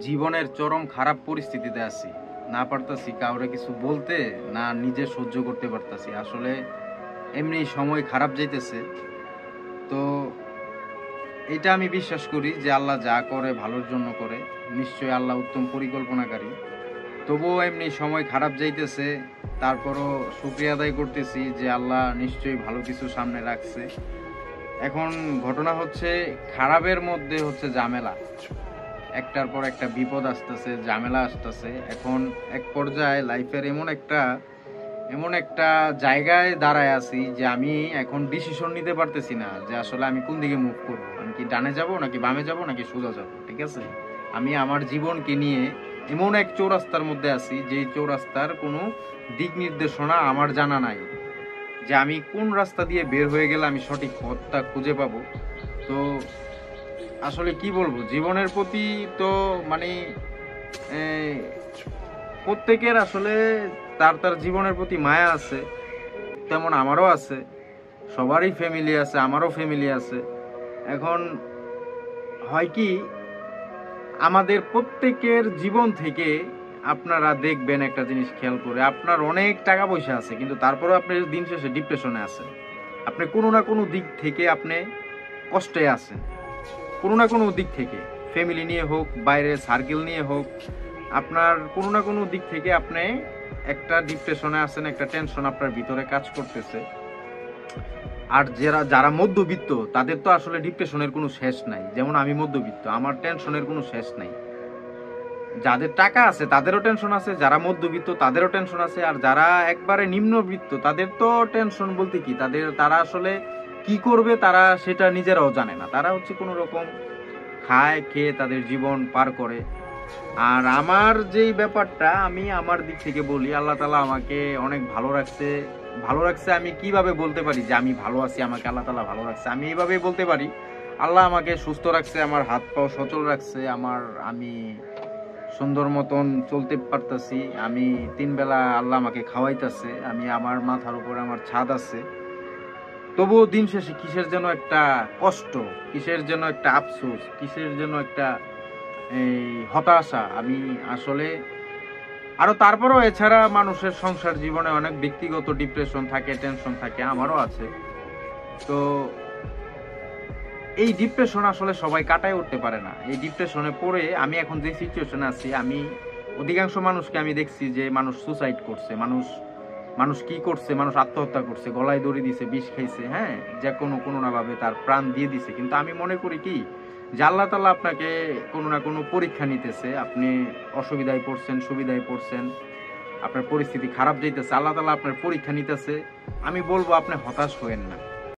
জীবনের চরম খারাপ পরিস্থিতিতে আছি। না পারতাছি কাউরে কিছু বলতে, না নিজে সহ্য করতে পারতাছি। আসলে এমনি সময় খারাপ যাইতেছে। তো এটা আমি বিশ্বাস করি যে আল্লাহ যা করে ভালোর জন্য করে। নিশ্চয়ই আল্লাহ উত্তম পরিকল্পনাকারী। তবুও এমনি সময় খারাপ যাইতেছে, তারপরও শুকরিয়া আদায় করতেছি যে আল্লাহ নিশ্চয়ই ভালো কিছু সামনে রাখছে। এখন ঘটনা হচ্ছে, খারাপের মধ্যে হচ্ছে ঝামেলা। একটার পর একটা বিপদ আসতেছে, ঝামেলা আসতেছে। এখন এক পর্যায়ে লাইফের এমন একটা জায়গায় দাঁড়ায় আছি যে আমি এখন ডিসিশন নিতে পারতেছি না যে আসলে আমি কোন দিকে মুভ করব। আমি কি ডানে যাব নাকি বামে যাব নাকি সোজা যাব, ঠিক আছে? আমি আমার জীবনকে নিয়ে এমন এক চৌরাস্তার মধ্যে আছি যে চৌরাস্তার কোনো দিক নির্দেশনা আমার জানা নাই, যে আমি কোন রাস্তা দিয়ে বের হয়ে গেলে আমি সঠিক পথটা খুঁজে পাবো। তো আসলে কি বলবো, জীবনের প্রতি তো মানে এই, প্রত্যেকের আসলে তার তার জীবনের প্রতি মায়া আছে, তেমন আমারও আছে। সবারই ফ্যামিলি আছে, আমারও ফ্যামিলি আছে। এখন হয় কি, আমাদের প্রত্যেকের জীবন থেকে আপনারা দেখবেন একটা জিনিস খেয়াল করে, আপনার অনেক টাকা পয়সা আছে কিন্তু তারপরেও আপনি দিন শেষে ডিপ্রেশনে আছেন। আপনি কোনো না কোনো দিক থেকে আপনি কষ্টে আছেন, কোনো না কোনো দিক থেকে, ফ্যামিলি নিয়ে হোক, বাইরে সার্কেল নিয়ে হোক, আপনার কোনো না কোনো দিক থেকে আপনি একটা ডিপ্রেশনে আছেন, একটা টেনশন আপনার ভিতরে কাজ করতেছে। আর যারা মধ্যবিত্ত তাদের তো আসলে ডিপ্রেশনের কোনো শেষ নাই। যেমন আমি মধ্যবিত্ত, আমার টেনশনের কোনো শেষ নাই। যাদের টাকা আছে তাদেরও টেনশন আছে, যারা মধ্যবিত্ত তাদেরও টেনশন আছে, আর যারা একবারে নিম্নবিত্ত তাদের তো টেনশন বলতে কি, তারা আসলে কি করবে তারা সেটা নিজেরাও জানে না। তারা হচ্ছে কোনো রকম খায় খেয়ে তাদের জীবন পার করে। আর আমার যেই ব্যাপারটা, আমি আমার দিক থেকে বলি, আল্লাহ তাআলা আমাকে অনেক ভালো রাখছে। আমি কিভাবে বলতে পারি যে আমি ভালো আছি, আমাকে আল্লাহ তাআলা ভালো রাখছে? আমি এইভাবেই বলতে পারি, আল্লাহ আমাকে সুস্থ রাখছে, আমার হাত পাও সচল রাখছে, আমি সুন্দর মতন চলতে পারতাছি। আমি 3 বেলা আল্লাহ আমাকে খাওয়াইতেছে, আমার মাথার উপরে আমার ছাদ আছে। তবুও দিন শেষে কিসের যেন একটা কষ্ট, কিসের যেন একটা আফসোস, কিসের যেন একটা এই হতাশা। আমি আসলে আরো তারপরেও এছাড়া মানুষের সংসার জীবনে অনেক ব্যক্তিগত ডিপ্রেশন থাকে, টেনশন থাকে, আমারও আছে। তো এই ডিপ্রেশন আসলে সবাই কাটায় উঠতে পারে না। এই ডিপ্রেশনে পড়ে আমি এখন যে সিচুয়েশনে আছি, আমি অধিকাংশ মানুষকে আমি দেখছি যে মানুষ সুসাইড করছে, মানুষ কি করছে, মানুষ আত্মহত্যা করছে, গলায় দড়ি দিছে, বিষ খাইছে, হ্যাঁ, যে কোনো না ভাবে তার প্রাণ দিয়ে দিছে। কিন্তু আমি মনে করি কি, যে আল্লাহ তাআলা আপনাকে কোনো না কোনো পরীক্ষা নিতেছে। আপনি অসুবিধায় পড়ছেন, সুবিধায় পড়ছেন, আপনার পরিস্থিতি খারাপ যাইতেছে, আল্লাহ তাআলা আপনার পরীক্ষা নিতেছে। আমি বলবো আপনি হতাশ হয়েন না।